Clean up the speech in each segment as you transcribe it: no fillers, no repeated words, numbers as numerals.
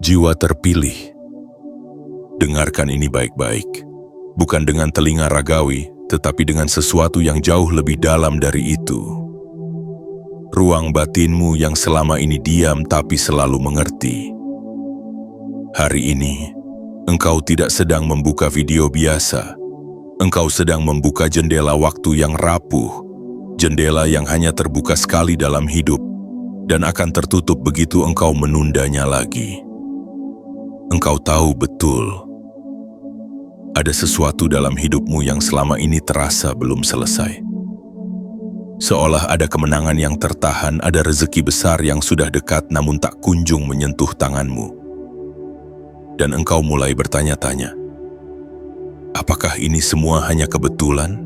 Jiwa terpilih. Dengarkan ini baik-baik. Bukan dengan telinga ragawi, tetapi dengan sesuatu yang jauh lebih dalam dari itu. Ruang batinmu yang selama ini diam tapi selalu mengerti. Hari ini, engkau tidak sedang membuka video biasa. Engkau sedang membuka jendela waktu yang rapuh. Jendela yang hanya terbuka sekali dalam hidup dan akan tertutup begitu engkau menundanya lagi. Engkau tahu betul, ada sesuatu dalam hidupmu yang selama ini terasa belum selesai. Seolah ada kemenangan yang tertahan, ada rezeki besar yang sudah dekat namun tak kunjung menyentuh tanganmu. Dan engkau mulai bertanya-tanya, apakah ini semua hanya kebetulan?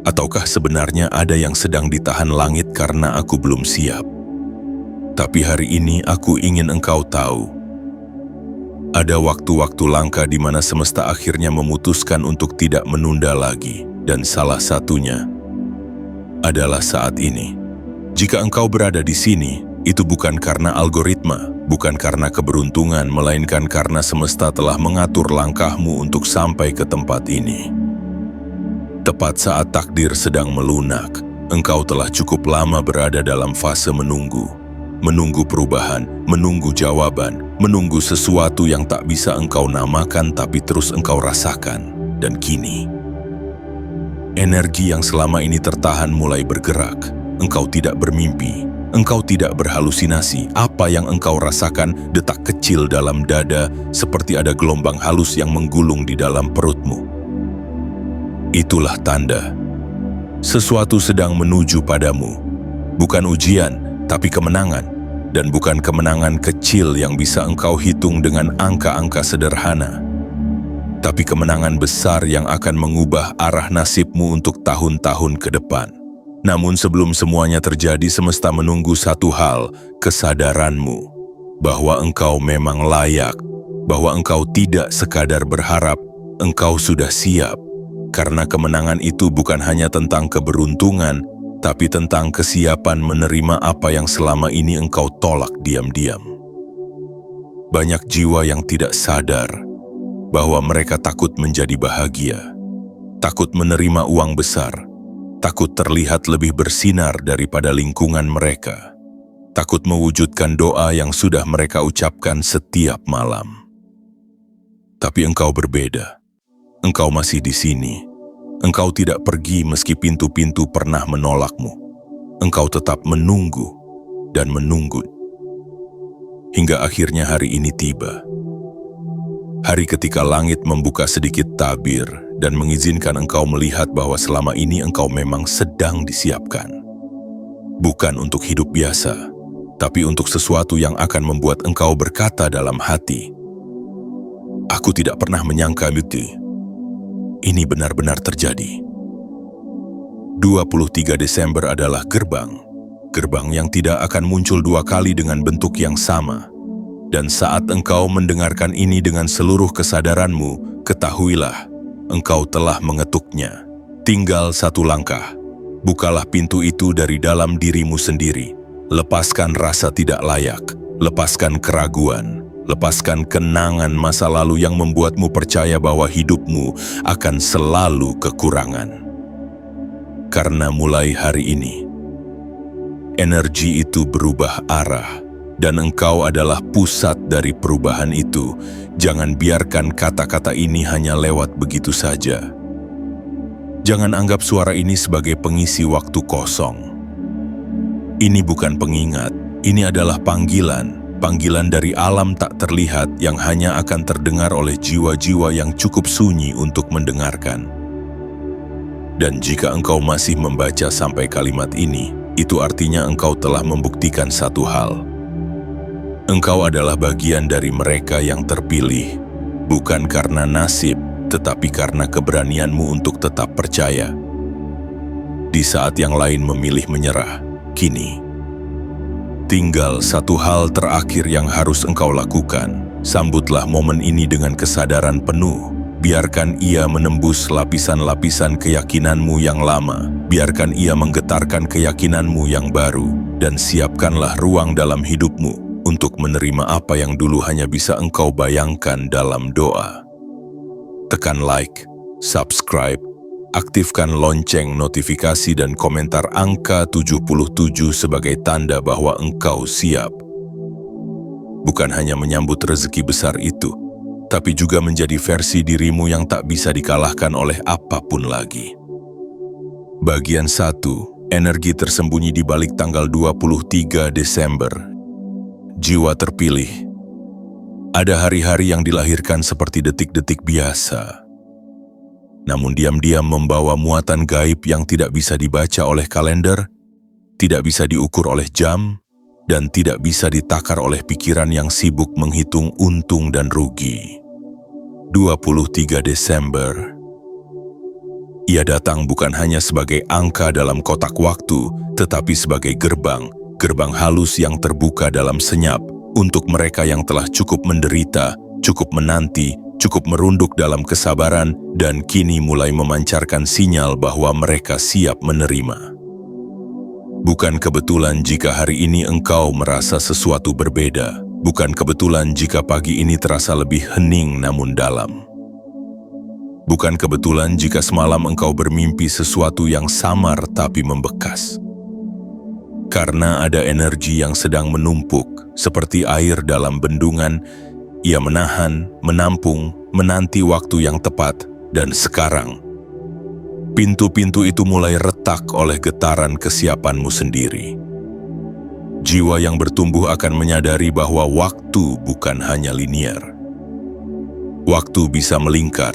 Ataukah sebenarnya ada yang sedang ditahan langit karena aku belum siap? Tapi hari ini aku ingin engkau tahu, ada waktu-waktu langka di mana semesta akhirnya memutuskan untuk tidak menunda lagi, dan salah satunya adalah saat ini. Jika engkau berada di sini, itu bukan karena algoritma, bukan karena keberuntungan, melainkan karena semesta telah mengatur langkahmu untuk sampai ke tempat ini. Tepat saat takdir sedang melunak, engkau telah cukup lama berada dalam fase menunggu. Menunggu perubahan, menunggu jawaban, menunggu sesuatu yang tak bisa engkau namakan tapi terus engkau rasakan. Dan kini, energi yang selama ini tertahan mulai bergerak. Engkau tidak bermimpi, engkau tidak berhalusinasi. Apa yang engkau rasakan detak kecil dalam dada seperti ada gelombang halus yang menggulung di dalam perutmu. Itulah tanda sesuatu sedang menuju padamu. Bukan ujian, tapi kemenangan. Dan bukan kemenangan kecil yang bisa engkau hitung dengan angka-angka sederhana. Tapi kemenangan besar yang akan mengubah arah nasibmu untuk tahun-tahun ke depan. Namun sebelum semuanya terjadi, semesta menunggu satu hal, kesadaranmu. Bahwa engkau memang layak. Bahwa engkau tidak sekadar berharap, engkau sudah siap. Karena kemenangan itu bukan hanya tentang keberuntungan, tapi tentang kesiapan menerima apa yang selama ini engkau tolak diam-diam. Banyak jiwa yang tidak sadar bahwa mereka takut menjadi bahagia, takut menerima uang besar, takut terlihat lebih bersinar daripada lingkungan mereka, takut mewujudkan doa yang sudah mereka ucapkan setiap malam. Tapi engkau berbeda. Engkau masih di sini. Engkau tidak pergi meski pintu-pintu pernah menolakmu. Engkau tetap menunggu dan menunggu. Hingga akhirnya hari ini tiba. Hari ketika langit membuka sedikit tabir dan mengizinkan engkau melihat bahwa selama ini engkau memang sedang disiapkan. Bukan untuk hidup biasa, tapi untuk sesuatu yang akan membuat engkau berkata dalam hati, "Aku tidak pernah menyangka itu. Ini benar-benar terjadi." 23 Desember adalah gerbang yang tidak akan muncul dua kali dengan bentuk yang sama. Dan saat engkau mendengarkan ini dengan seluruh kesadaranmu, ketahuilah, engkau telah mengetuknya. Tinggal satu langkah. Bukalah pintu itu dari dalam dirimu sendiri. Lepaskan rasa tidak layak, lepaskan keraguan. Lepaskan kenangan masa lalu yang membuatmu percaya bahwa hidupmu akan selalu kekurangan. Karena mulai hari ini, energi itu berubah arah, dan engkau adalah pusat dari perubahan itu. Jangan biarkan kata-kata ini hanya lewat begitu saja. Jangan anggap suara ini sebagai pengisi waktu kosong. Ini bukan pengingat, ini adalah panggilan. Panggilan dari alam tak terlihat yang hanya akan terdengar oleh jiwa-jiwa yang cukup sunyi untuk mendengarkan. Dan jika engkau masih membaca sampai kalimat ini, itu artinya engkau telah membuktikan satu hal. Engkau adalah bagian dari mereka yang terpilih, bukan karena nasib, tetapi karena keberanianmu untuk tetap percaya. Di saat yang lain memilih menyerah, kini tinggal satu hal terakhir yang harus engkau lakukan. Sambutlah momen ini dengan kesadaran penuh. Biarkan ia menembus lapisan-lapisan keyakinanmu yang lama. Biarkan ia menggetarkan keyakinanmu yang baru. Dan siapkanlah ruang dalam hidupmu untuk menerima apa yang dulu hanya bisa engkau bayangkan dalam doa. Tekan like, subscribe, aktifkan lonceng notifikasi dan komentar angka 77 sebagai tanda bahwa engkau siap. Bukan hanya menyambut rezeki besar itu, tapi juga menjadi versi dirimu yang tak bisa dikalahkan oleh apapun lagi. Bagian 1. Energi tersembunyi di balik tanggal 23 Desember. Jiwa terpilih. Ada hari-hari yang dilahirkan seperti detik-detik biasa, namun diam-diam membawa muatan gaib yang tidak bisa dibaca oleh kalender, tidak bisa diukur oleh jam, dan tidak bisa ditakar oleh pikiran yang sibuk menghitung untung dan rugi. 23 Desember. Ia datang bukan hanya sebagai angka dalam kotak waktu, tetapi sebagai gerbang halus yang terbuka dalam senyap untuk mereka yang telah cukup menderita, cukup menanti, cukup merunduk dalam kesabaran, dan kini mulai memancarkan sinyal bahwa mereka siap menerima. Bukan kebetulan jika hari ini engkau merasa sesuatu berbeda. Bukan kebetulan jika pagi ini terasa lebih hening namun dalam. Bukan kebetulan jika semalam engkau bermimpi sesuatu yang samar tapi membekas. Karena ada energi yang sedang menumpuk, seperti air dalam bendungan. Ia menahan, menampung, menanti waktu yang tepat, dan sekarang pintu-pintu itu mulai retak oleh getaran kesiapanmu sendiri. Jiwa yang bertumbuh akan menyadari bahwa waktu bukan hanya linier. Waktu bisa melingkar,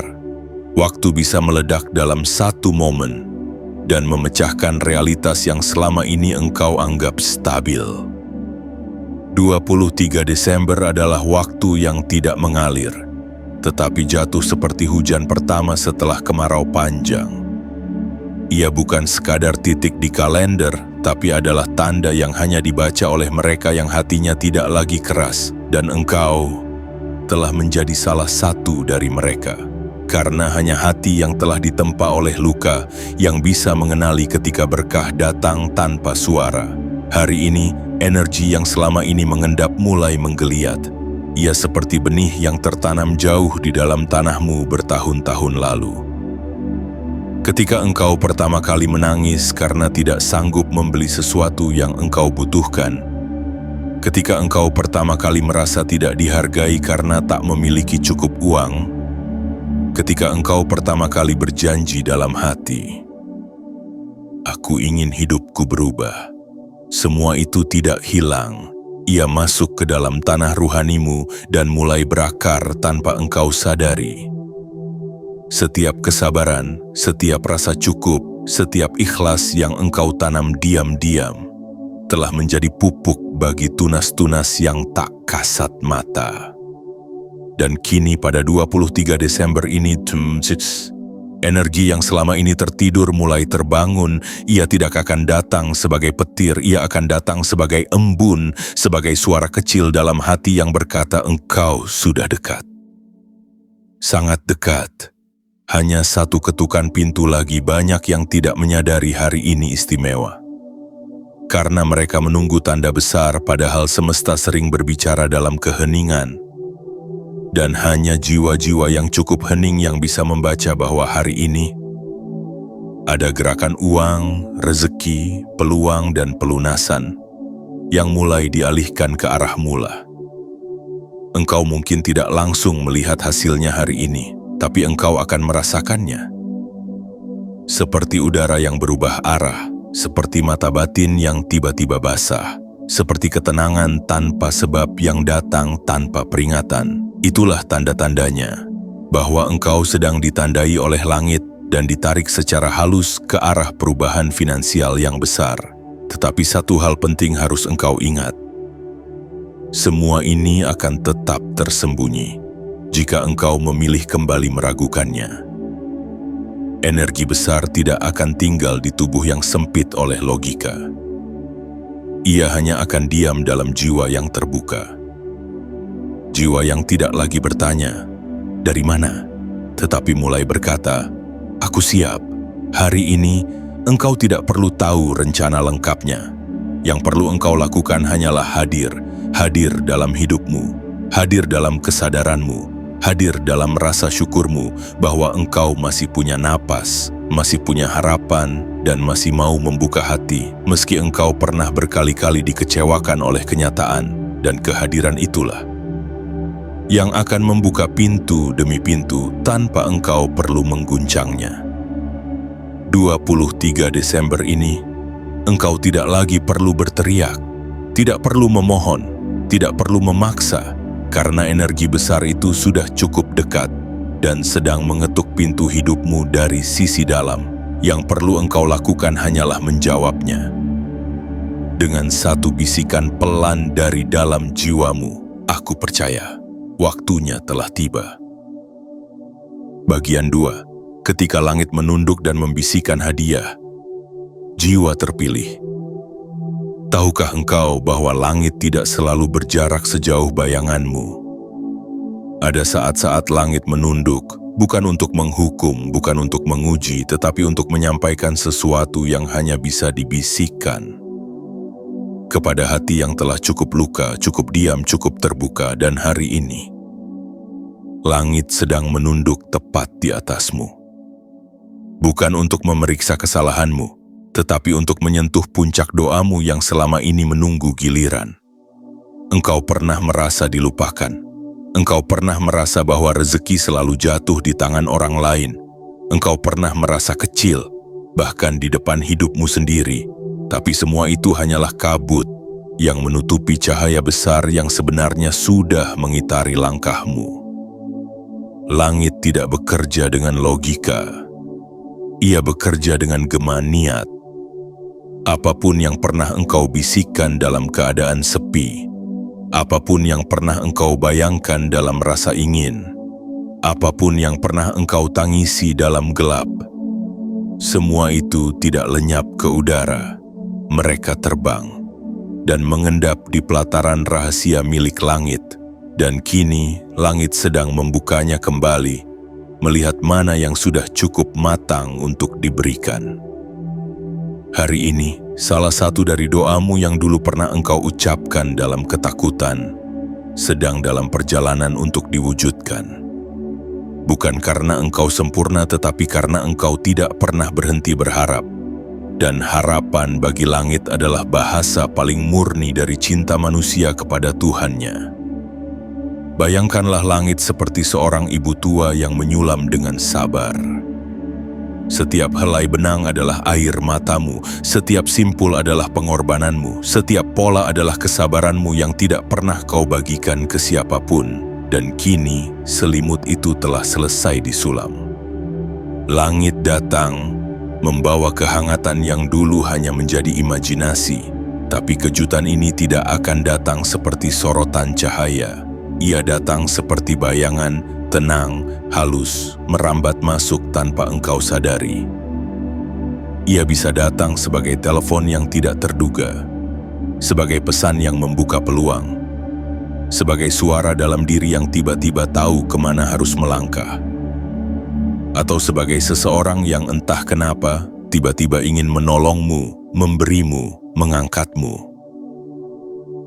waktu bisa meledak dalam satu momen, dan memecahkan realitas yang selama ini engkau anggap stabil. 23 Desember adalah waktu yang tidak mengalir, tetapi jatuh seperti hujan pertama setelah kemarau panjang. Ia bukan sekadar titik di kalender, tapi adalah tanda yang hanya dibaca oleh mereka yang hatinya tidak lagi keras, dan engkau telah menjadi salah satu dari mereka. Karena hanya hati yang telah ditempa oleh luka yang bisa mengenali ketika berkah datang tanpa suara. Hari ini, energi yang selama ini mengendap mulai menggeliat. Ia seperti benih yang tertanam jauh di dalam tanahmu bertahun-tahun lalu. Ketika engkau pertama kali menangis karena tidak sanggup membeli sesuatu yang engkau butuhkan, ketika engkau pertama kali merasa tidak dihargai karena tak memiliki cukup uang, ketika engkau pertama kali berjanji dalam hati, "Aku ingin hidupku berubah," semua itu tidak hilang. Ia masuk ke dalam tanah ruhanimu dan mulai berakar tanpa engkau sadari. Setiap kesabaran, setiap rasa cukup, setiap ikhlas yang engkau tanam diam-diam telah menjadi pupuk bagi tunas-tunas yang tak kasat mata. Dan kini pada 23 Desember ini, energi yang selama ini tertidur mulai terbangun. Ia tidak akan datang sebagai petir, ia akan datang sebagai embun, sebagai suara kecil dalam hati yang berkata, "Engkau sudah dekat." Sangat dekat. Hanya satu ketukan pintu lagi. Banyak yang tidak menyadari hari ini istimewa. Karena mereka menunggu tanda besar, padahal semesta sering berbicara dalam keheningan. Dan hanya jiwa-jiwa yang cukup hening yang bisa membaca bahwa hari ini ada gerakan uang, rezeki, peluang, dan pelunasan yang mulai dialihkan ke arah mula. Engkau mungkin tidak langsung melihat hasilnya hari ini, tapi engkau akan merasakannya. Seperti udara yang berubah arah, seperti mata batin yang tiba-tiba basah, seperti ketenangan tanpa sebab yang datang tanpa peringatan. Itulah tanda-tandanya bahwa engkau sedang ditandai oleh langit dan ditarik secara halus ke arah perubahan finansial yang besar. Tetapi satu hal penting harus engkau ingat. Semua ini akan tetap tersembunyi jika engkau memilih kembali meragukannya. Energi besar tidak akan tinggal di tubuh yang sempit oleh logika. Ia hanya akan diam dalam jiwa yang terbuka. Jiwa yang tidak lagi bertanya, "Dari mana?" tetapi mulai berkata, "Aku siap." Hari ini, engkau tidak perlu tahu rencana lengkapnya. Yang perlu engkau lakukan hanyalah hadir, hadir dalam hidupmu, hadir dalam kesadaranmu, hadir dalam rasa syukurmu bahwa engkau masih punya napas, masih punya harapan, dan masih mau membuka hati meski engkau pernah berkali-kali dikecewakan oleh kenyataan, dan kehadiran itulah yang akan membuka pintu demi pintu tanpa engkau perlu mengguncangnya. 23 Desember ini, engkau tidak lagi perlu berteriak, tidak perlu memohon, tidak perlu memaksa, karena energi besar itu sudah cukup dekat dan sedang mengetuk pintu hidupmu dari sisi dalam. Yang perlu engkau lakukan hanyalah menjawabnya. Dengan satu bisikan pelan dari dalam jiwamu, aku percaya, waktunya telah tiba. Bagian 2. Ketika langit menunduk dan membisikkan hadiah, jiwa terpilih. Tahukah engkau bahwa langit tidak selalu berjarak sejauh bayanganmu? Ada saat-saat langit menunduk, bukan untuk menghukum, bukan untuk menguji, tetapi untuk menyampaikan sesuatu yang hanya bisa dibisikkan. Kepada hati yang telah cukup luka, cukup diam, cukup terbuka, dan hari ini, langit sedang menunduk tepat di atasmu. Bukan untuk memeriksa kesalahanmu, tetapi untuk menyentuh puncak doamu yang selama ini menunggu giliran. Engkau pernah merasa dilupakan. Engkau pernah merasa bahwa rezeki selalu jatuh di tangan orang lain. Engkau pernah merasa kecil, bahkan di depan hidupmu sendiri. Tapi semua itu hanyalah kabut yang menutupi cahaya besar yang sebenarnya sudah mengitari langkahmu. Langit tidak bekerja dengan logika. Ia bekerja dengan gema niat. Apapun yang pernah engkau bisikkan dalam keadaan sepi, apapun yang pernah engkau bayangkan dalam rasa ingin, apapun yang pernah engkau tangisi dalam gelap, semua itu tidak lenyap ke udara. Mereka terbang dan mengendap di pelataran rahasia milik langit, dan kini langit sedang membukanya kembali, melihat mana yang sudah cukup matang untuk diberikan. Hari ini, salah satu dari doamu yang dulu pernah engkau ucapkan dalam ketakutan, sedang dalam perjalanan untuk diwujudkan. Bukan karena engkau sempurna, tetapi karena engkau tidak pernah berhenti berharap. Dan harapan bagi langit adalah bahasa paling murni dari cinta manusia kepada Tuhannya. Bayangkanlah langit seperti seorang ibu tua yang menyulam dengan sabar. Setiap helai benang adalah air matamu, setiap simpul adalah pengorbananmu, setiap pola adalah kesabaranmu yang tidak pernah kau bagikan ke siapapun, dan kini selimut itu telah selesai disulam. Langit datang, membawa kehangatan yang dulu hanya menjadi imajinasi, tapi kejutan ini tidak akan datang seperti sorotan cahaya. Ia datang seperti bayangan, tenang, halus, merambat masuk tanpa engkau sadari. Ia bisa datang sebagai telepon yang tidak terduga, sebagai pesan yang membuka peluang, sebagai suara dalam diri yang tiba-tiba tahu kemana harus melangkah, atau sebagai seseorang yang entah kenapa tiba-tiba ingin menolongmu, memberimu, mengangkatmu.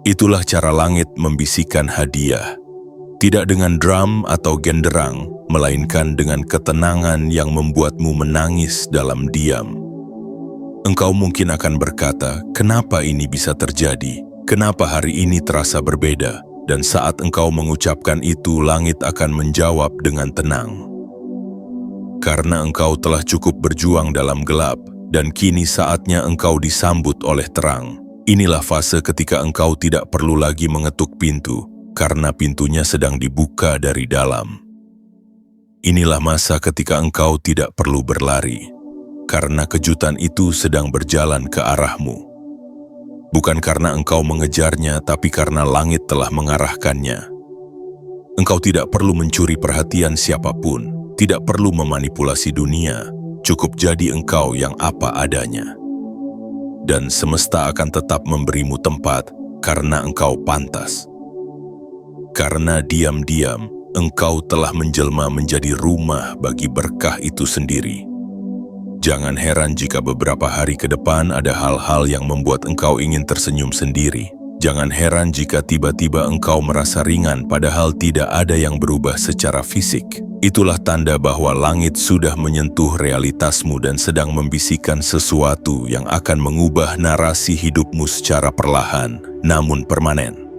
Itulah cara langit membisikkan hadiah. Tidak dengan drum atau genderang, melainkan dengan ketenangan yang membuatmu menangis dalam diam. Engkau mungkin akan berkata, kenapa ini bisa terjadi? Kenapa hari ini terasa berbeda? Dan saat engkau mengucapkan itu, langit akan menjawab dengan tenang. Karena engkau telah cukup berjuang dalam gelap, dan kini saatnya engkau disambut oleh terang. Inilah fase ketika engkau tidak perlu lagi mengetuk pintu, karena pintunya sedang dibuka dari dalam. Inilah masa ketika engkau tidak perlu berlari, karena kejutan itu sedang berjalan ke arahmu. Bukan karena engkau mengejarnya, tapi karena langit telah mengarahkannya. Engkau tidak perlu mencuri perhatian siapapun, tidak perlu memanipulasi dunia, cukup jadi engkau yang apa adanya. Dan semesta akan tetap memberimu tempat karena engkau pantas. Karena diam-diam engkau telah menjelma menjadi rumah bagi berkah itu sendiri. Jangan heran jika beberapa hari ke depan ada hal-hal yang membuat engkau ingin tersenyum sendiri. Jangan heran jika tiba-tiba engkau merasa ringan padahal tidak ada yang berubah secara fisik. Itulah tanda bahwa langit sudah menyentuh realitasmu dan sedang membisikkan sesuatu yang akan mengubah narasi hidupmu secara perlahan, namun permanen.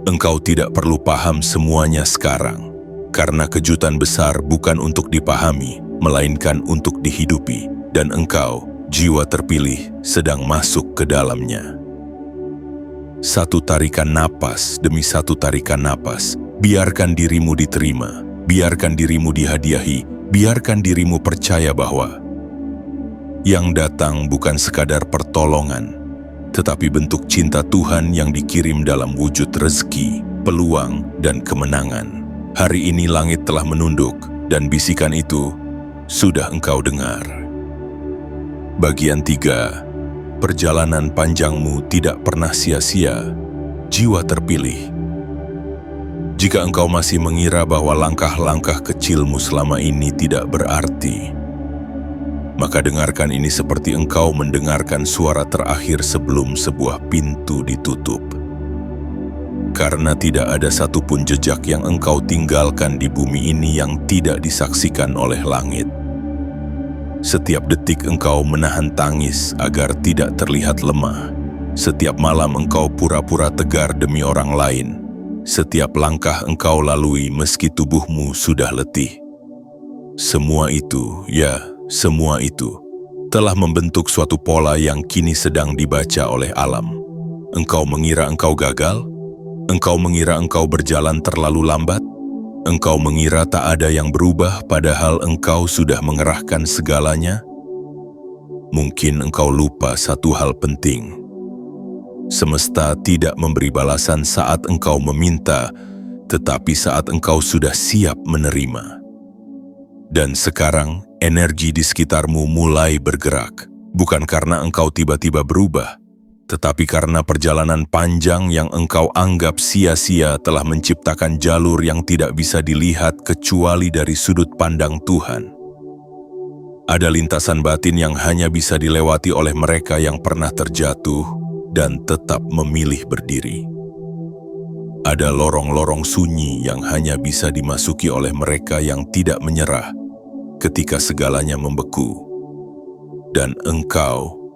Engkau tidak perlu paham semuanya sekarang, karena kejutan besar bukan untuk dipahami, melainkan untuk dihidupi, dan engkau, jiwa terpilih, sedang masuk ke dalamnya. Satu tarikan napas demi satu tarikan napas, biarkan dirimu diterima, biarkan dirimu dihadiahi, biarkan dirimu percaya bahwa yang datang bukan sekadar pertolongan, tetapi bentuk cinta Tuhan yang dikirim dalam wujud rezeki, peluang, dan kemenangan. Hari ini langit telah menunduk, dan bisikan itu sudah engkau dengar. Bagian 3. Perjalanan panjangmu tidak pernah sia-sia, jiwa terpilih. Jika engkau masih mengira bahwa langkah-langkah kecilmu selama ini tidak berarti, maka dengarkan ini seperti engkau mendengarkan suara terakhir sebelum sebuah pintu ditutup. Karena tidak ada satupun jejak yang engkau tinggalkan di bumi ini yang tidak disaksikan oleh langit. Setiap detik engkau menahan tangis agar tidak terlihat lemah. Setiap malam engkau pura-pura tegar demi orang lain. Setiap langkah engkau lalui meski tubuhmu sudah letih. Semua itu, ya, semua itu telah membentuk suatu pola yang kini sedang dibaca oleh alam. Engkau mengira engkau gagal? Engkau mengira engkau berjalan terlalu lambat? Engkau mengira tak ada yang berubah padahal engkau sudah mengerahkan segalanya? Mungkin engkau lupa satu hal penting. Semesta tidak memberi balasan saat engkau meminta, tetapi saat engkau sudah siap menerima. Dan sekarang, energi di sekitarmu mulai bergerak, bukan karena engkau tiba-tiba berubah, tetapi karena perjalanan panjang yang engkau anggap sia-sia telah menciptakan jalur yang tidak bisa dilihat kecuali dari sudut pandang Tuhan. Ada lintasan batin yang hanya bisa dilewati oleh mereka yang pernah terjatuh dan tetap memilih berdiri. Ada lorong-lorong sunyi yang hanya bisa dimasuki oleh mereka yang tidak menyerah ketika segalanya membeku. Dan engkau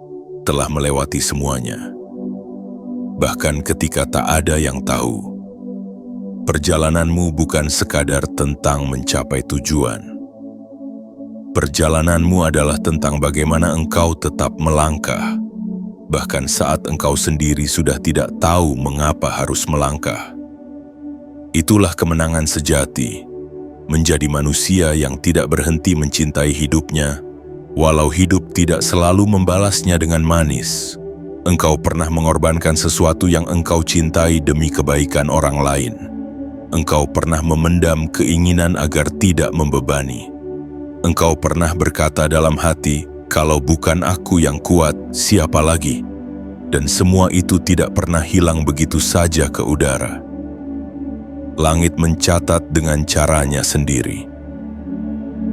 telah melewati semuanya. Bahkan ketika tak ada yang tahu, perjalananmu bukan sekadar tentang mencapai tujuan. Perjalananmu adalah tentang bagaimana engkau tetap melangkah, bahkan saat engkau sendiri sudah tidak tahu mengapa harus melangkah. Itulah kemenangan sejati, menjadi manusia yang tidak berhenti mencintai hidupnya, walau hidup tidak selalu membalasnya dengan manis. Engkau pernah mengorbankan sesuatu yang engkau cintai demi kebaikan orang lain. Engkau pernah memendam keinginan agar tidak membebani. Engkau pernah berkata dalam hati, "Kalau bukan aku yang kuat, siapa lagi?" Dan semua itu tidak pernah hilang begitu saja ke udara. Langit mencatat dengan caranya sendiri.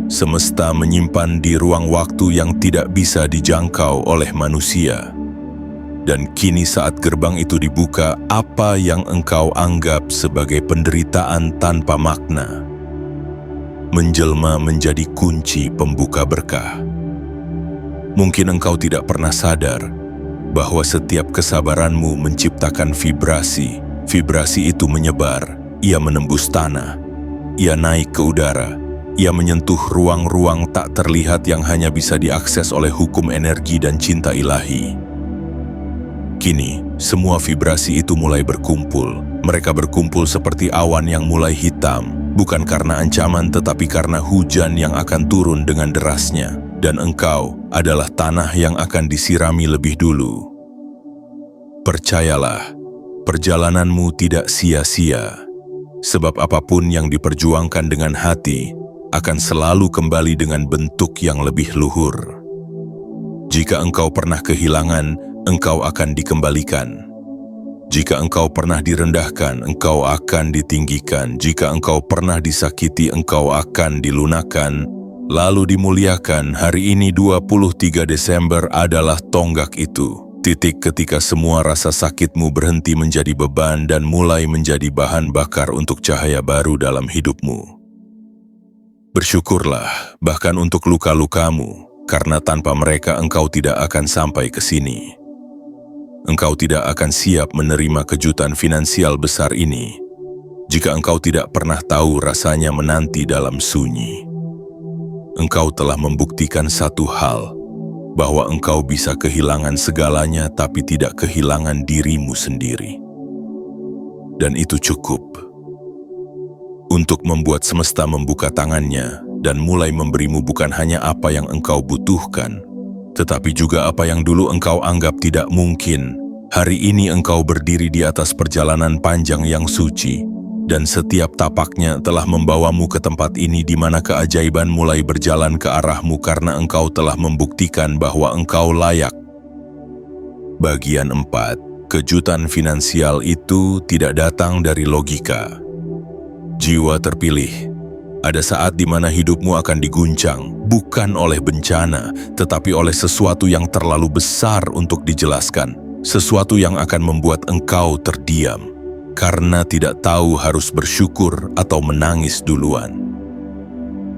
Semesta menyimpan di ruang waktu yang tidak bisa dijangkau oleh manusia. Dan kini saat gerbang itu dibuka, apa yang engkau anggap sebagai penderitaan tanpa makna menjelma menjadi kunci pembuka berkah. Mungkin engkau tidak pernah sadar bahwa setiap kesabaranmu menciptakan vibrasi. Vibrasi itu menyebar, ia menembus tanah, ia naik ke udara, ia menyentuh ruang-ruang tak terlihat yang hanya bisa diakses oleh hukum energi dan cinta ilahi. Kini, semua vibrasi itu mulai berkumpul. Mereka berkumpul seperti awan yang mulai hitam, bukan karena ancaman tetapi karena hujan yang akan turun dengan derasnya. Dan engkau adalah tanah yang akan disirami lebih dulu. Percayalah, perjalananmu tidak sia-sia. Sebab apapun yang diperjuangkan dengan hati akan selalu kembali dengan bentuk yang lebih luhur. Jika engkau pernah kehilangan, engkau akan dikembalikan. Jika engkau pernah direndahkan, engkau akan ditinggikan. Jika engkau pernah disakiti, engkau akan dilunakkan, lalu dimuliakan. Hari ini 23 Desember adalah tonggak itu. Titik ketika semua rasa sakitmu berhenti menjadi beban dan mulai menjadi bahan bakar untuk cahaya baru dalam hidupmu. Bersyukurlah bahkan untuk luka-lukamu, karena tanpa mereka engkau tidak akan sampai ke sini. Engkau tidak akan siap menerima kejutan finansial besar ini jika engkau tidak pernah tahu rasanya menanti dalam sunyi. Engkau telah membuktikan satu hal, bahwa engkau bisa kehilangan segalanya tapi tidak kehilangan dirimu sendiri. Dan itu cukup untuk membuat semesta membuka tangannya dan mulai memberimu bukan hanya apa yang engkau butuhkan, tetapi juga apa yang dulu engkau anggap tidak mungkin. Hari ini engkau berdiri di atas perjalanan panjang yang suci, dan setiap tapaknya telah membawamu ke tempat ini di mana keajaiban mulai berjalan ke arahmu karena engkau telah membuktikan bahwa engkau layak. Bagian 4. Kejutan finansial itu tidak datang dari logika. Jiwa terpilih, ada saat di mana hidupmu akan diguncang, bukan oleh bencana, tetapi oleh sesuatu yang terlalu besar untuk dijelaskan, sesuatu yang akan membuat engkau terdiam, karena tidak tahu harus bersyukur atau menangis duluan.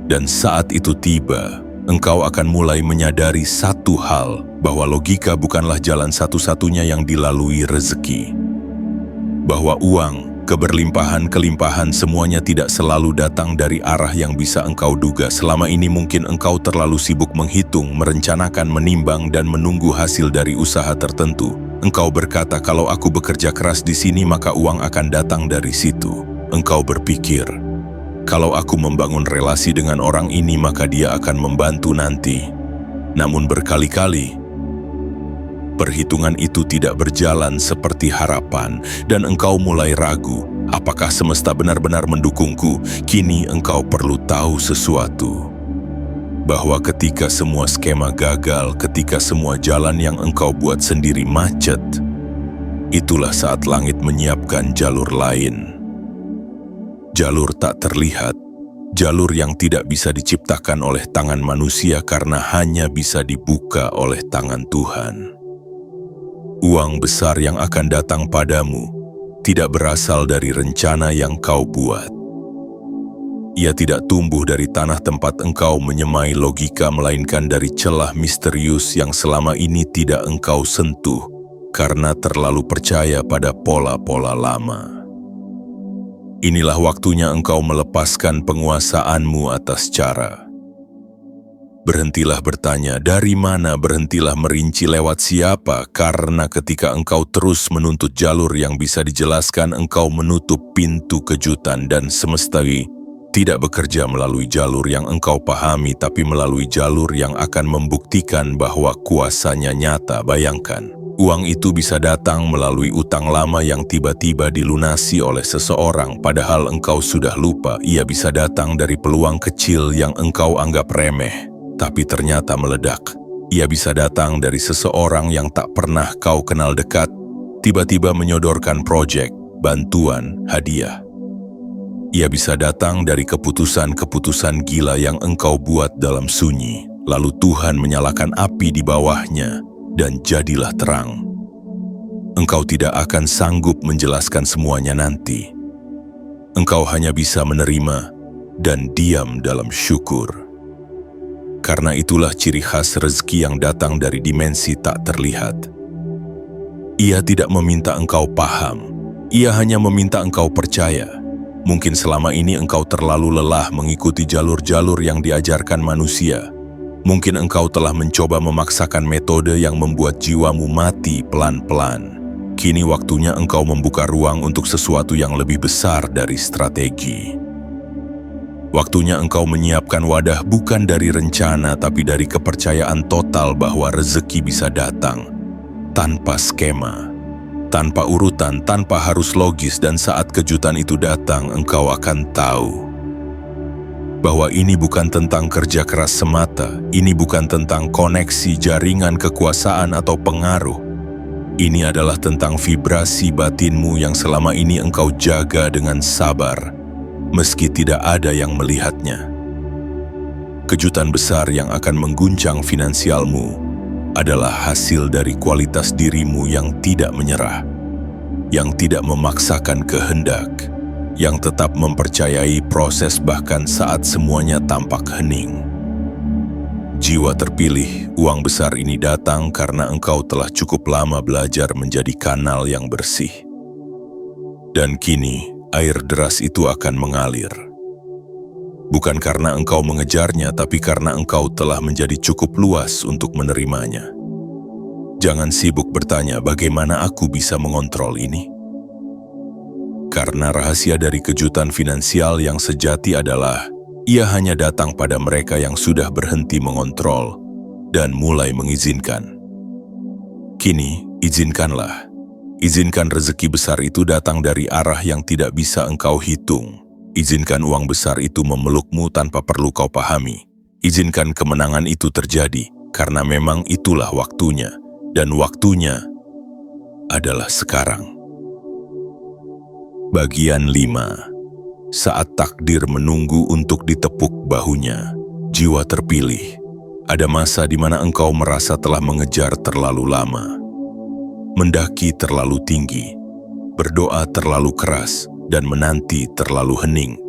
Dan saat itu tiba, engkau akan mulai menyadari satu hal, bahwa logika bukanlah jalan satu-satunya yang dilalui rezeki. Bahwa uang, keberlimpahan-kelimpahan semuanya tidak selalu datang dari arah yang bisa engkau duga. Selama ini mungkin engkau terlalu sibuk menghitung, merencanakan, menimbang, dan menunggu hasil dari usaha tertentu. Engkau berkata, kalau aku bekerja keras di sini maka uang akan datang dari situ. Engkau berpikir, kalau aku membangun relasi dengan orang ini maka dia akan membantu nanti. Namun berkali-kali, perhitungan itu tidak berjalan seperti harapan dan engkau mulai ragu, apakah semesta benar-benar mendukungku? Kini engkau perlu tahu sesuatu. Bahwa ketika semua skema gagal, ketika semua jalan yang engkau buat sendiri macet, itulah saat langit menyiapkan jalur lain. Jalur tak terlihat, jalur yang tidak bisa diciptakan oleh tangan manusia karena hanya bisa dibuka oleh tangan Tuhan. Uang besar yang akan datang padamu tidak berasal dari rencana yang kau buat. Ia tidak tumbuh dari tanah tempat engkau menyemai logika, melainkan dari celah misterius yang selama ini tidak engkau sentuh karena terlalu percaya pada pola-pola lama. Inilah waktunya engkau melepaskan penguasaanmu atas cara. Berhentilah bertanya dari mana, berhentilah merinci lewat siapa, karena ketika engkau terus menuntut jalur yang bisa dijelaskan, engkau menutup pintu kejutan dan semesta tidak bekerja melalui jalur yang engkau pahami, tapi melalui jalur yang akan membuktikan bahwa kuasanya nyata. Bayangkan, uang itu bisa datang melalui utang lama yang tiba-tiba dilunasi oleh seseorang, padahal engkau sudah lupa. Ia bisa datang dari peluang kecil yang engkau anggap remeh, tapi ternyata meledak. Ia bisa datang dari seseorang yang tak pernah kau kenal dekat, tiba-tiba menyodorkan proyek, bantuan, hadiah. Ia bisa datang dari keputusan-keputusan gila yang engkau buat dalam sunyi, lalu Tuhan menyalakan api di bawahnya, dan jadilah terang. Engkau tidak akan sanggup menjelaskan semuanya nanti. Engkau hanya bisa menerima dan diam dalam syukur. Karena itulah ciri khas rezeki yang datang dari dimensi tak terlihat. Ia tidak meminta engkau paham, ia hanya meminta engkau percaya. Mungkin selama ini engkau terlalu lelah mengikuti jalur-jalur yang diajarkan manusia. Mungkin engkau telah mencoba memaksakan metode yang membuat jiwamu mati pelan-pelan. Kini waktunya engkau membuka ruang untuk sesuatu yang lebih besar dari strategi. Waktunya engkau menyiapkan wadah bukan dari rencana, tapi dari kepercayaan total bahwa rezeki bisa datang tanpa skema, tanpa urutan, tanpa harus logis, dan saat kejutan itu datang, engkau akan tahu bahwa ini bukan tentang kerja keras semata, ini bukan tentang koneksi, jaringan, kekuasaan, atau pengaruh. Ini adalah tentang vibrasi batinmu yang selama ini engkau jaga dengan sabar, meski tidak ada yang melihatnya. Kejutan besar yang akan mengguncang finansialmu adalah hasil dari kualitas dirimu yang tidak menyerah, yang tidak memaksakan kehendak, yang tetap mempercayai proses bahkan saat semuanya tampak hening. Jiwa terpilih, uang besar ini datang karena engkau telah cukup lama belajar menjadi kanal yang bersih. Dan kini, air deras itu akan mengalir. Bukan karena engkau mengejarnya, tapi karena engkau telah menjadi cukup luas untuk menerimanya. Jangan sibuk bertanya bagaimana aku bisa mengontrol ini. Karena rahasia dari kejutan finansial yang sejati adalah ia hanya datang pada mereka yang sudah berhenti mengontrol dan mulai mengizinkan. Kini, izinkanlah. Izinkan rezeki besar itu datang dari arah yang tidak bisa engkau hitung. Izinkan uang besar itu memelukmu tanpa perlu kau pahami. Izinkan kemenangan itu terjadi, karena memang itulah waktunya. Dan waktunya adalah sekarang. Bagian 5. Saat takdir menunggu untuk ditepuk bahunya, jiwa terpilih. Ada masa di mana engkau merasa telah mengejar terlalu lama, mendaki terlalu tinggi, berdoa terlalu keras, dan menanti terlalu hening.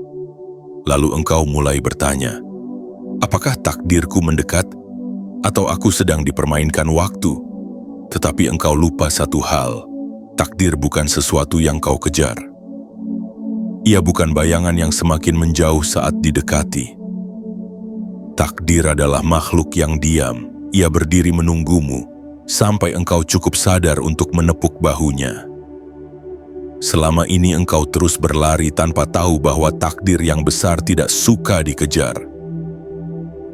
Lalu engkau mulai bertanya, apakah takdirku mendekat? Atau aku sedang dipermainkan waktu? Tetapi engkau lupa satu hal, takdir bukan sesuatu yang kau kejar. Ia bukan bayangan yang semakin menjauh saat didekati. Takdir adalah makhluk yang diam. Ia berdiri menunggumu sampai engkau cukup sadar untuk menepuk bahunya. Selama ini engkau terus berlari tanpa tahu bahwa takdir yang besar tidak suka dikejar.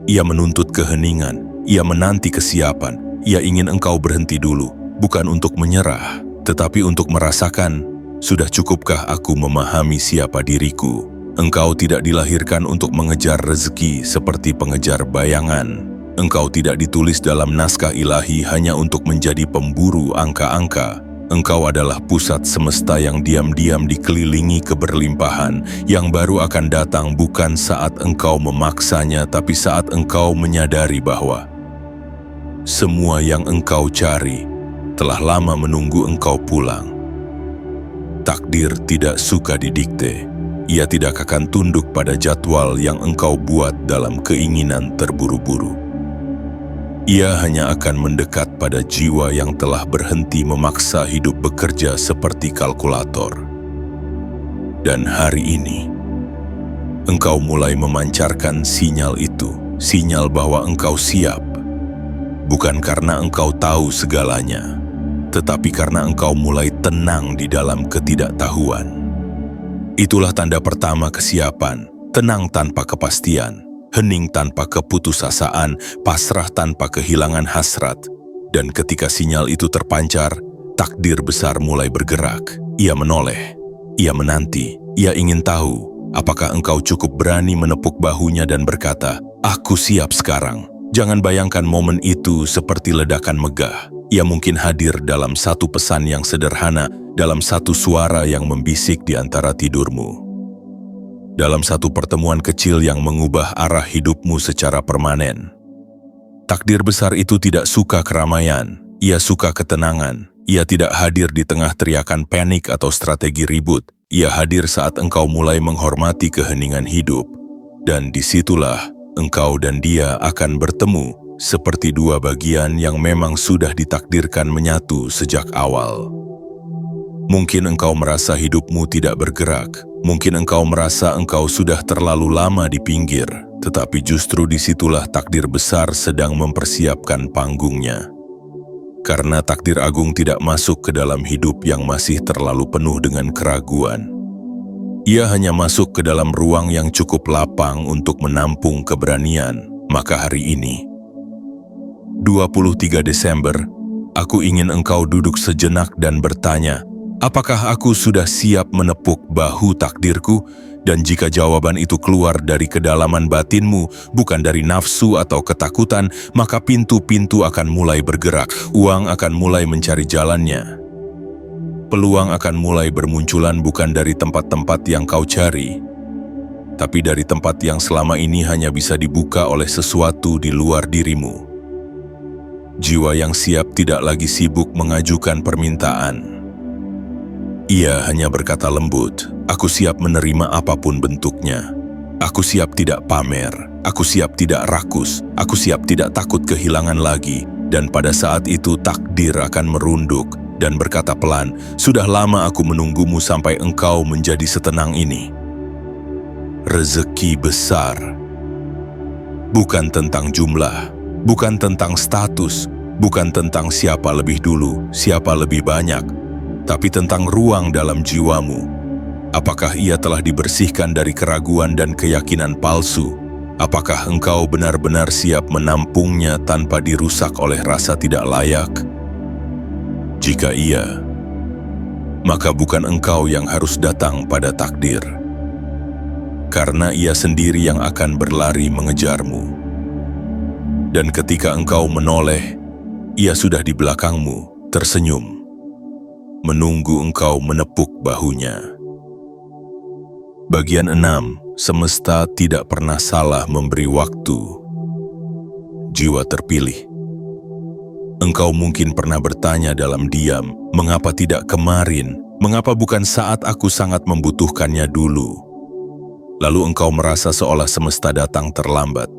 Ia menuntut keheningan, ia menanti kesiapan, ia ingin engkau berhenti dulu, bukan untuk menyerah, tetapi untuk merasakan, sudah cukupkah aku memahami siapa diriku? Engkau tidak dilahirkan untuk mengejar rezeki seperti pengejar bayangan. Engkau tidak ditulis dalam naskah ilahi hanya untuk menjadi pemburu angka-angka. Engkau adalah pusat semesta yang diam-diam dikelilingi keberlimpahan, yang baru akan datang bukan saat engkau memaksanya, tapi saat engkau menyadari bahwa semua yang engkau cari telah lama menunggu engkau pulang. Takdir tidak suka didikte. Ia tidak akan tunduk pada jadwal yang engkau buat dalam keinginan terburu-buru. Ia hanya akan mendekat pada jiwa yang telah berhenti memaksa hidup bekerja seperti kalkulator. Dan hari ini, engkau mulai memancarkan sinyal itu, sinyal bahwa engkau siap. Bukan karena engkau tahu segalanya, tetapi karena engkau mulai tenang di dalam ketidaktahuan. Itulah tanda pertama kesiapan, tenang tanpa kepastian, hening tanpa keputusasaan, pasrah tanpa kehilangan hasrat. Dan ketika sinyal itu terpancar, takdir besar mulai bergerak. Ia menoleh, ia menanti, ia ingin tahu, apakah engkau cukup berani menepuk bahunya dan berkata, "Aku siap sekarang." Jangan bayangkan momen itu seperti ledakan megah. Ia mungkin hadir dalam satu pesan yang sederhana, dalam satu suara yang membisik di antara tidurmu. Dalam satu pertemuan kecil yang mengubah arah hidupmu secara permanen. Takdir besar itu tidak suka keramaian, ia suka ketenangan. Ia tidak hadir di tengah teriakan panik atau strategi ribut. Ia hadir saat engkau mulai menghormati keheningan hidup. Dan disitulah engkau dan dia akan bertemu, seperti dua bagian yang memang sudah ditakdirkan menyatu sejak awal. Mungkin engkau merasa hidupmu tidak bergerak, mungkin engkau merasa engkau sudah terlalu lama di pinggir, tetapi justru disitulah takdir besar sedang mempersiapkan panggungnya. Karena takdir agung tidak masuk ke dalam hidup yang masih terlalu penuh dengan keraguan. Ia hanya masuk ke dalam ruang yang cukup lapang untuk menampung keberanian. Maka hari ini, 23 Desember, aku ingin engkau duduk sejenak dan bertanya, apakah aku sudah siap menepuk bahu takdirku? Dan jika jawaban itu keluar dari kedalaman batinmu, bukan dari nafsu atau ketakutan, maka pintu-pintu akan mulai bergerak, uang akan mulai mencari jalannya. Peluang akan mulai bermunculan bukan dari tempat-tempat yang kau cari, tapi dari tempat yang selama ini hanya bisa dibuka oleh sesuatu di luar dirimu. Jiwa yang siap tidak lagi sibuk mengajukan permintaan. Ia hanya berkata lembut, "Aku siap menerima apapun bentuknya. Aku siap tidak pamer, aku siap tidak rakus, aku siap tidak takut kehilangan lagi." Dan pada saat itu takdir akan merunduk dan berkata pelan, "Sudah lama aku menunggumu sampai engkau menjadi setenang ini." Rezeki besar. Bukan tentang jumlah, bukan tentang status, bukan tentang siapa lebih dulu, siapa lebih banyak, tapi tentang ruang dalam jiwamu. Apakah ia telah dibersihkan dari keraguan dan keyakinan palsu? Apakah engkau benar-benar siap menampungnya tanpa dirusak oleh rasa tidak layak? Jika iya, maka bukan engkau yang harus datang pada takdir, karena ia sendiri yang akan berlari mengejarmu. Dan ketika engkau menoleh, ia sudah di belakangmu, tersenyum, menunggu engkau menepuk bahunya. Bagian 6. Semesta tidak pernah salah memberi waktu. Jiwa terpilih. Engkau mungkin pernah bertanya dalam diam, "Mengapa tidak kemarin? Mengapa bukan saat aku sangat membutuhkannya dulu?" Lalu engkau merasa seolah semesta datang terlambat.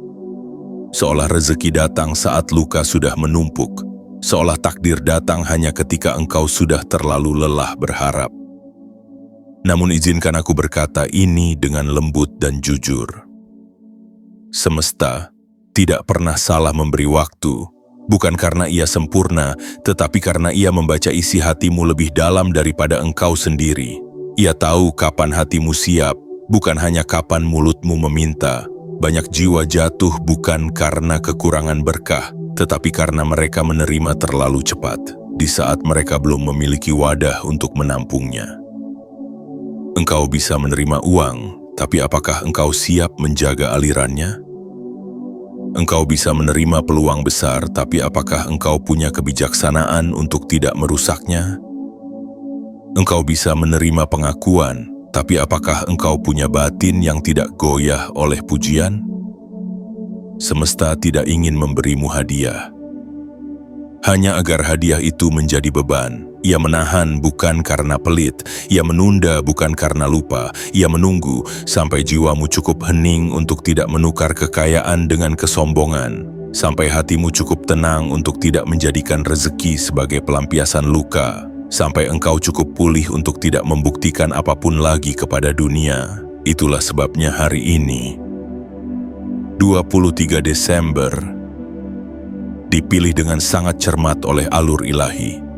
Seolah rezeki datang saat luka sudah menumpuk. Seolah takdir datang hanya ketika engkau sudah terlalu lelah berharap. Namun izinkan aku berkata ini dengan lembut dan jujur. Semesta tidak pernah salah memberi waktu, bukan karena ia sempurna, tetapi karena ia membaca isi hatimu lebih dalam daripada engkau sendiri. Ia tahu kapan hatimu siap, bukan hanya kapan mulutmu meminta. Banyak jiwa jatuh bukan karena kekurangan berkah, tetapi karena mereka menerima terlalu cepat, di saat mereka belum memiliki wadah untuk menampungnya. Engkau bisa menerima uang, tapi apakah engkau siap menjaga alirannya? Engkau bisa menerima peluang besar, tapi apakah engkau punya kebijaksanaan untuk tidak merusaknya? Engkau bisa menerima pengakuan, tapi apakah engkau punya batin yang tidak goyah oleh pujian? Semesta tidak ingin memberimu hadiah, hanya agar hadiah itu menjadi beban. Ia menahan bukan karena pelit, ia menunda bukan karena lupa, ia menunggu sampai jiwamu cukup hening untuk tidak menukar kekayaan dengan kesombongan, sampai hatimu cukup tenang untuk tidak menjadikan rezeki sebagai pelampiasan luka, sampai engkau cukup pulih untuk tidak membuktikan apapun lagi kepada dunia. Itulah sebabnya hari ini, 23 Desember, dipilih dengan sangat cermat oleh alur ilahi.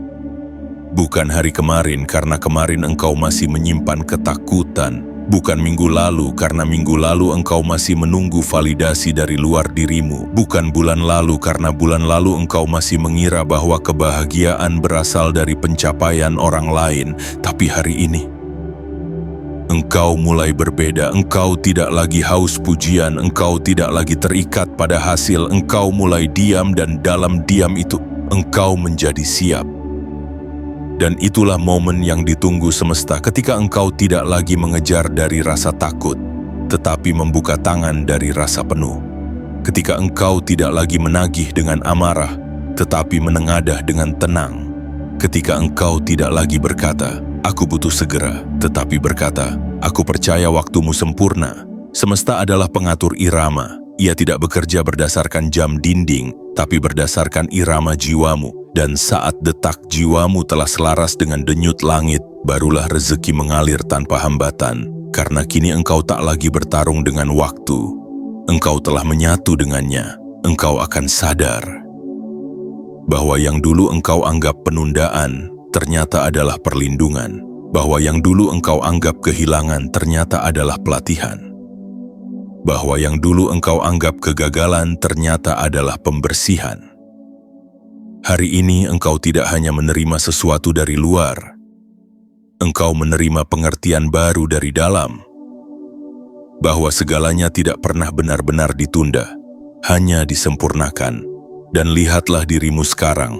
Bukan hari kemarin karena kemarin engkau masih menyimpan ketakutan. Bukan minggu lalu karena minggu lalu engkau masih menunggu validasi dari luar dirimu. Bukan bulan lalu karena bulan lalu engkau masih mengira bahwa kebahagiaan berasal dari pencapaian orang lain. Tapi hari ini, engkau mulai berbeda. Engkau tidak lagi haus pujian, engkau tidak lagi terikat pada hasil. Engkau mulai diam dan dalam diam itu, engkau menjadi siap. Dan itulah momen yang ditunggu semesta ketika engkau tidak lagi mengejar dari rasa takut, tetapi membuka tangan dari rasa penuh. Ketika engkau tidak lagi menagih dengan amarah, tetapi menengadah dengan tenang. Ketika engkau tidak lagi berkata, "Aku butuh segera," tetapi berkata, "Aku percaya waktumu sempurna." Semesta adalah pengatur irama. Ia tidak bekerja berdasarkan jam dinding, tapi berdasarkan irama jiwamu. Dan saat detak jiwamu telah selaras dengan denyut langit, barulah rezeki mengalir tanpa hambatan. Karena kini engkau tak lagi bertarung dengan waktu. Engkau telah menyatu dengannya. Engkau akan sadar bahwa yang dulu engkau anggap penundaan, ternyata adalah perlindungan. Bahwa yang dulu engkau anggap kehilangan, ternyata adalah pelatihan. Bahwa yang dulu engkau anggap kegagalan, ternyata adalah pembersihan. Hari ini engkau tidak hanya menerima sesuatu dari luar, engkau menerima pengertian baru dari dalam, bahwa segalanya tidak pernah benar-benar ditunda, hanya disempurnakan. Dan lihatlah dirimu sekarang,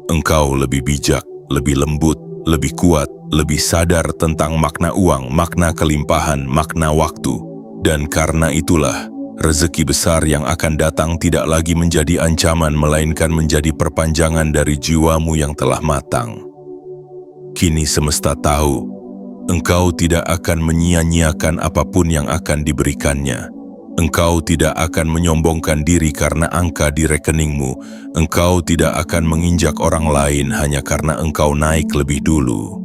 engkau lebih bijak, lebih lembut, lebih kuat, lebih sadar tentang makna uang, makna kelimpahan, makna waktu. Dan karena itulah, Rezeki besar yang akan datang tidak lagi menjadi ancaman, melainkan menjadi perpanjangan dari jiwamu yang telah matang. Kini semesta tahu, engkau tidak akan menyia-nyiakan apapun yang akan diberikannya. Engkau tidak akan menyombongkan diri karena angka di rekeningmu. Engkau tidak akan menginjak orang lain hanya karena engkau naik lebih dulu.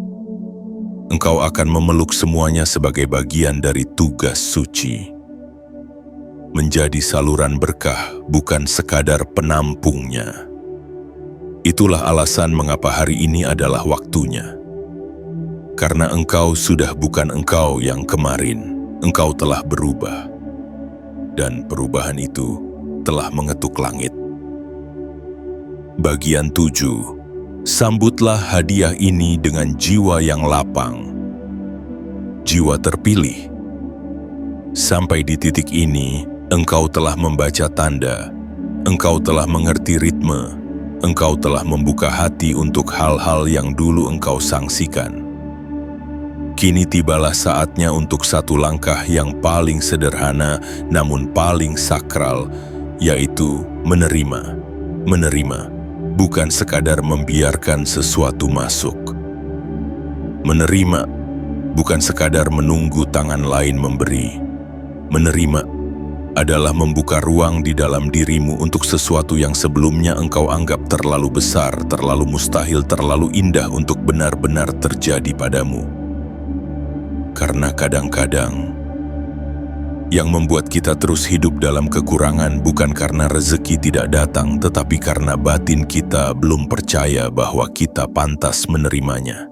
Engkau akan memeluk semuanya sebagai bagian dari tugas suci. Menjadi saluran berkah, bukan sekadar penampungnya. Itulah alasan mengapa hari ini adalah waktunya. Karena engkau sudah bukan engkau yang kemarin. Engkau telah berubah. Dan perubahan itu telah mengetuk langit. Bagian 7. Sambutlah hadiah ini dengan jiwa yang lapang. Jiwa terpilih. Sampai di titik ini, engkau telah membaca tanda. Engkau telah mengerti ritme. Engkau telah membuka hati untuk hal-hal yang dulu engkau sangsikan. Kini tibalah saatnya untuk satu langkah yang paling sederhana namun paling sakral, yaitu menerima. Menerima, bukan sekadar membiarkan sesuatu masuk. Menerima, bukan sekadar menunggu tangan lain memberi. Menerima adalah membuka ruang di dalam dirimu untuk sesuatu yang sebelumnya engkau anggap terlalu besar, terlalu mustahil, terlalu indah untuk benar-benar terjadi padamu. Karena kadang-kadang, yang membuat kita terus hidup dalam kekurangan bukan karena rezeki tidak datang, tetapi karena batin kita belum percaya bahwa kita pantas menerimanya.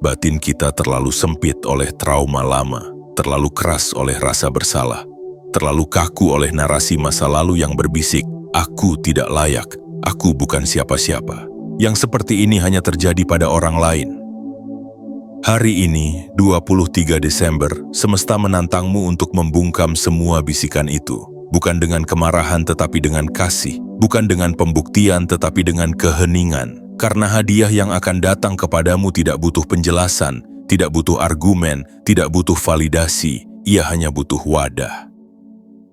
Batin kita terlalu sempit oleh trauma lama, terlalu keras oleh rasa bersalah, terlalu kaku oleh narasi masa lalu yang berbisik, "Aku tidak layak, aku bukan siapa-siapa." Yang seperti ini hanya terjadi pada orang lain. Hari ini, 23 Desember, semesta menantangmu untuk membungkam semua bisikan itu. Bukan dengan kemarahan tetapi dengan kasih. Bukan dengan pembuktian tetapi dengan keheningan. Karena hadiah yang akan datang kepadamu tidak butuh penjelasan, tidak butuh argumen, tidak butuh validasi. Ia hanya butuh wadah.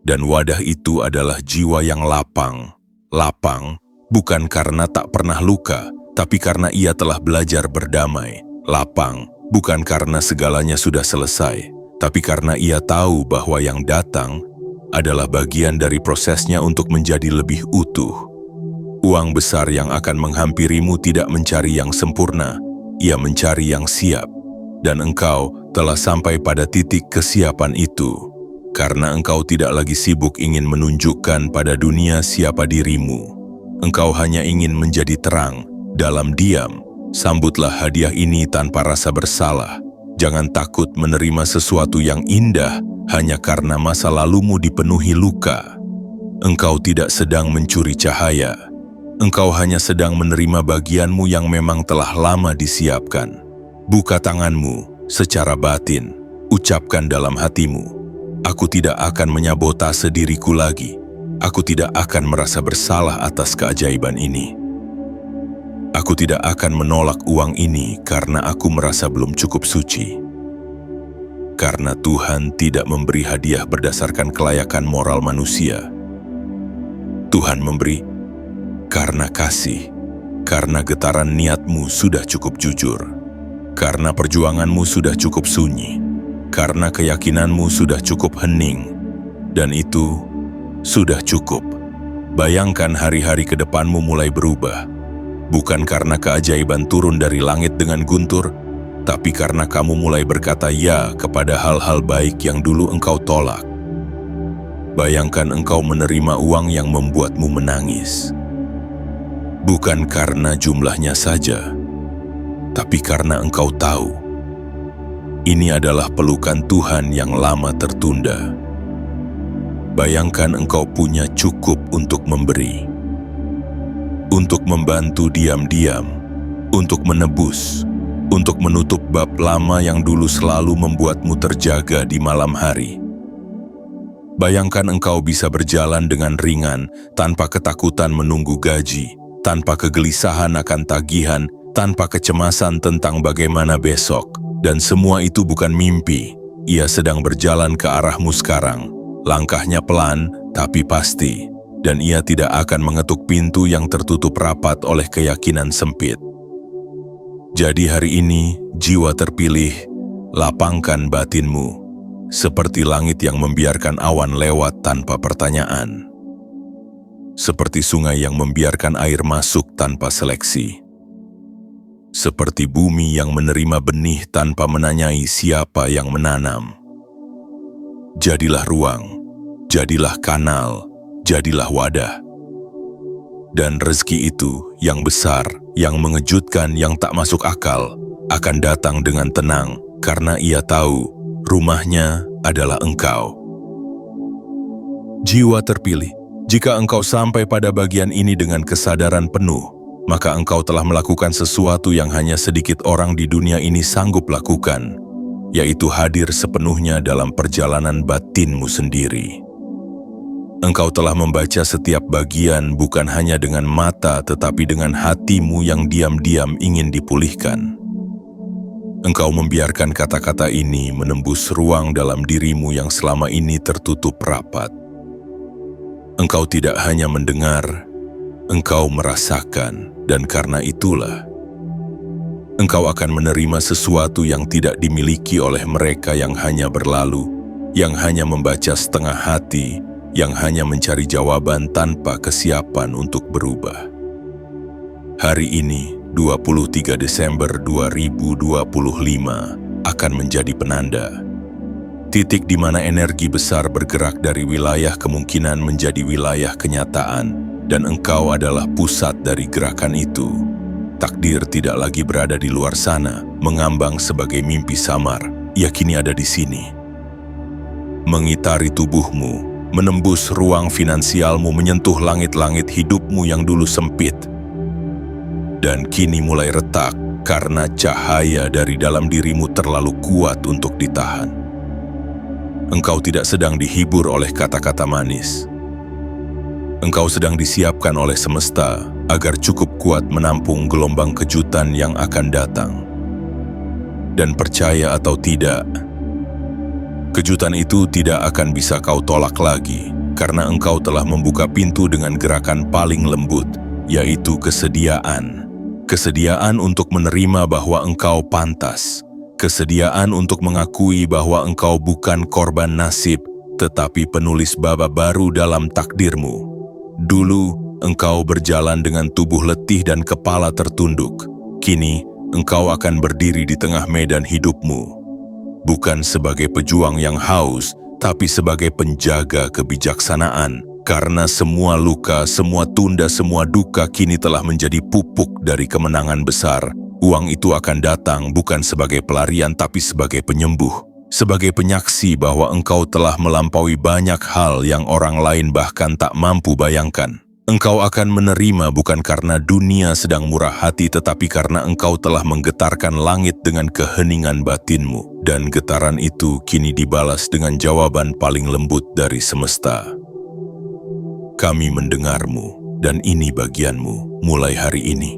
Dan wadah itu adalah jiwa yang lapang. Lapang bukan karena tak pernah luka, tapi karena ia telah belajar berdamai. Lapang bukan karena segalanya sudah selesai, tapi karena ia tahu bahwa yang datang adalah bagian dari prosesnya untuk menjadi lebih utuh. Uang besar yang akan menghampirimu tidak mencari yang sempurna, ia mencari yang siap. Dan engkau telah sampai pada titik kesiapan itu, karena engkau tidak lagi sibuk ingin menunjukkan pada dunia siapa dirimu. Engkau hanya ingin menjadi terang dalam diam. Sambutlah hadiah ini tanpa rasa bersalah. Jangan takut menerima sesuatu yang indah hanya karena masa lalumu dipenuhi luka. Engkau tidak sedang mencuri cahaya. Engkau hanya sedang menerima bagianmu yang memang telah lama disiapkan. Buka tanganmu secara batin. Ucapkan dalam hatimu, "Aku tidak akan menyabotase diriku lagi. Aku tidak akan merasa bersalah atas keajaiban ini. Aku tidak akan menolak uang ini karena aku merasa belum cukup suci." Karena Tuhan tidak memberi hadiah berdasarkan kelayakan moral manusia. Tuhan memberi karena kasih, karena getaran niatmu sudah cukup jujur, karena perjuanganmu sudah cukup sunyi, karena keyakinanmu sudah cukup hening, dan itu sudah cukup. Bayangkan hari-hari ke depanmu mulai berubah. Bukan karena keajaiban turun dari langit dengan guntur, tapi karena kamu mulai berkata ya kepada hal-hal baik yang dulu engkau tolak. Bayangkan engkau menerima uang yang membuatmu menangis. Bukan karena jumlahnya saja, tapi karena engkau tahu, ini adalah pelukan Tuhan yang lama tertunda. Bayangkan engkau punya cukup untuk memberi. Untuk membantu diam-diam, untuk menebus, untuk menutup bab lama yang dulu selalu membuatmu terjaga di malam hari. Bayangkan engkau bisa berjalan dengan ringan, tanpa ketakutan menunggu gaji, tanpa kegelisahan akan tagihan, tanpa kecemasan tentang bagaimana besok. Dan semua itu bukan mimpi, ia sedang berjalan ke arahmu sekarang. Langkahnya pelan tapi pasti, dan ia tidak akan mengetuk pintu yang tertutup rapat oleh keyakinan sempit. Jadi hari ini, jiwa terpilih, lapangkan batinmu, seperti langit yang membiarkan awan lewat tanpa pertanyaan. Seperti sungai yang membiarkan air masuk tanpa seleksi. Seperti bumi yang menerima benih tanpa menanyai siapa yang menanam. Jadilah ruang, jadilah kanal, jadilah wadah. Dan rezeki itu yang besar, yang mengejutkan, yang tak masuk akal, akan datang dengan tenang karena ia tahu rumahnya adalah engkau. Jiwa terpilih, jika engkau sampai pada bagian ini dengan kesadaran penuh, maka engkau telah melakukan sesuatu yang hanya sedikit orang di dunia ini sanggup lakukan, yaitu hadir sepenuhnya dalam perjalanan batinmu sendiri. Engkau telah membaca setiap bagian bukan hanya dengan mata tetapi dengan hatimu yang diam-diam ingin dipulihkan. Engkau membiarkan kata-kata ini menembus ruang dalam dirimu yang selama ini tertutup rapat. Engkau tidak hanya mendengar, engkau merasakan, dan karena itulah engkau akan menerima sesuatu yang tidak dimiliki oleh mereka yang hanya berlalu, yang hanya membaca setengah hati, yang hanya mencari jawaban tanpa kesiapan untuk berubah. Hari ini, 23 Desember 2025, akan menjadi penanda. Titik di mana energi besar bergerak dari wilayah kemungkinan menjadi wilayah kenyataan, dan engkau adalah pusat dari gerakan itu. Takdir tidak lagi berada di luar sana, mengambang sebagai mimpi samar, ia kini ada di sini. Mengitari tubuhmu, menembus ruang finansialmu, menyentuh langit-langit hidupmu yang dulu sempit. Dan kini mulai retak karena cahaya dari dalam dirimu terlalu kuat untuk ditahan. Engkau tidak sedang dihibur oleh kata-kata manis. Engkau sedang disiapkan oleh semesta agar cukup kuat menampung gelombang kejutan yang akan datang. Dan percaya atau tidak, kejutan itu tidak akan bisa kau tolak lagi karena engkau telah membuka pintu dengan gerakan paling lembut, yaitu kesediaan. Kesediaan untuk menerima bahwa engkau pantas. Kesediaan untuk mengakui bahwa engkau bukan korban nasib, tetapi penulis bab baru dalam takdirmu. Dulu, engkau berjalan dengan tubuh letih dan kepala tertunduk. Kini, engkau akan berdiri di tengah medan hidupmu. Bukan sebagai pejuang yang haus, tapi sebagai penjaga kebijaksanaan. Karena semua luka, semua tunda, semua duka kini telah menjadi pupuk dari kemenangan besar. Uang itu akan datang bukan sebagai pelarian tapi sebagai penyembuh. Sebagai penyaksi bahwa engkau telah melampaui banyak hal yang orang lain bahkan tak mampu bayangkan. Engkau akan menerima bukan karena dunia sedang murah hati tetapi karena engkau telah menggetarkan langit dengan keheningan batinmu. Dan getaran itu kini dibalas dengan jawaban paling lembut dari semesta. Kami mendengarmu dan ini bagianmu mulai hari ini.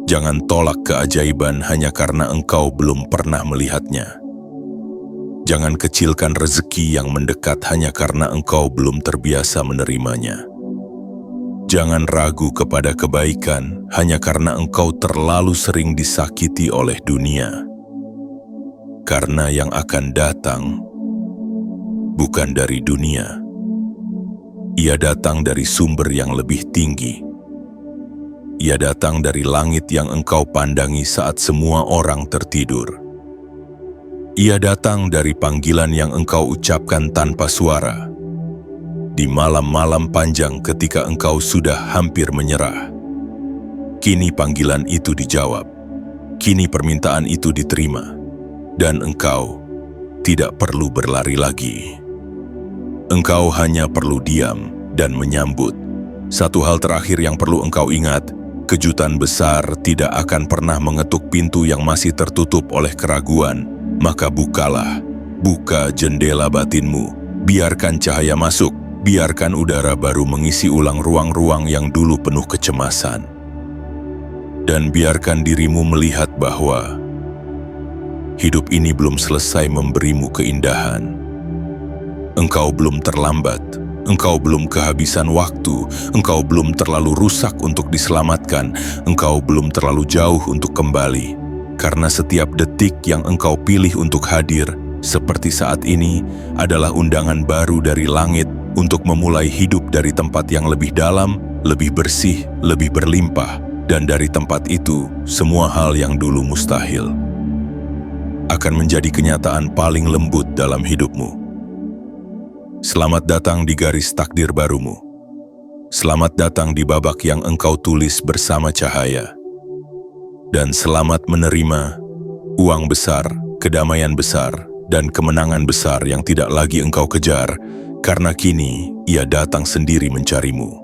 Jangan tolak keajaiban hanya karena engkau belum pernah melihatnya. Jangan kecilkan rezeki yang mendekat hanya karena engkau belum terbiasa menerimanya. Jangan ragu kepada kebaikan hanya karena engkau terlalu sering disakiti oleh dunia. Karena yang akan datang bukan dari dunia. Ia datang dari sumber yang lebih tinggi. Ia datang dari langit yang engkau pandangi saat semua orang tertidur. Ia datang dari panggilan yang engkau ucapkan tanpa suara. Di malam-malam panjang ketika engkau sudah hampir menyerah. Kini panggilan itu dijawab. Kini permintaan itu diterima. Dan engkau tidak perlu berlari lagi. Engkau hanya perlu diam dan menyambut. Satu hal terakhir yang perlu engkau ingat, kejutan besar tidak akan pernah mengetuk pintu yang masih tertutup oleh keraguan. Maka bukalah, buka jendela batinmu, biarkan cahaya masuk, biarkan udara baru mengisi ulang ruang-ruang yang dulu penuh kecemasan. Dan biarkan dirimu melihat bahwa hidup ini belum selesai memberimu keindahan. Engkau belum terlambat, engkau belum kehabisan waktu, engkau belum terlalu rusak untuk diselamatkan, engkau belum terlalu jauh untuk kembali. Karena setiap detik yang engkau pilih untuk hadir, seperti saat ini, adalah undangan baru dari langit untuk memulai hidup dari tempat yang lebih dalam, lebih bersih, lebih berlimpah, dan dari tempat itu, semua hal yang dulu mustahil akan menjadi kenyataan paling lembut dalam hidupmu. Selamat datang di garis takdir barumu. Selamat datang di babak yang engkau tulis bersama cahaya. Dan selamat menerima uang besar, kedamaian besar, dan kemenangan besar yang tidak lagi engkau kejar, karena kini ia datang sendiri mencarimu.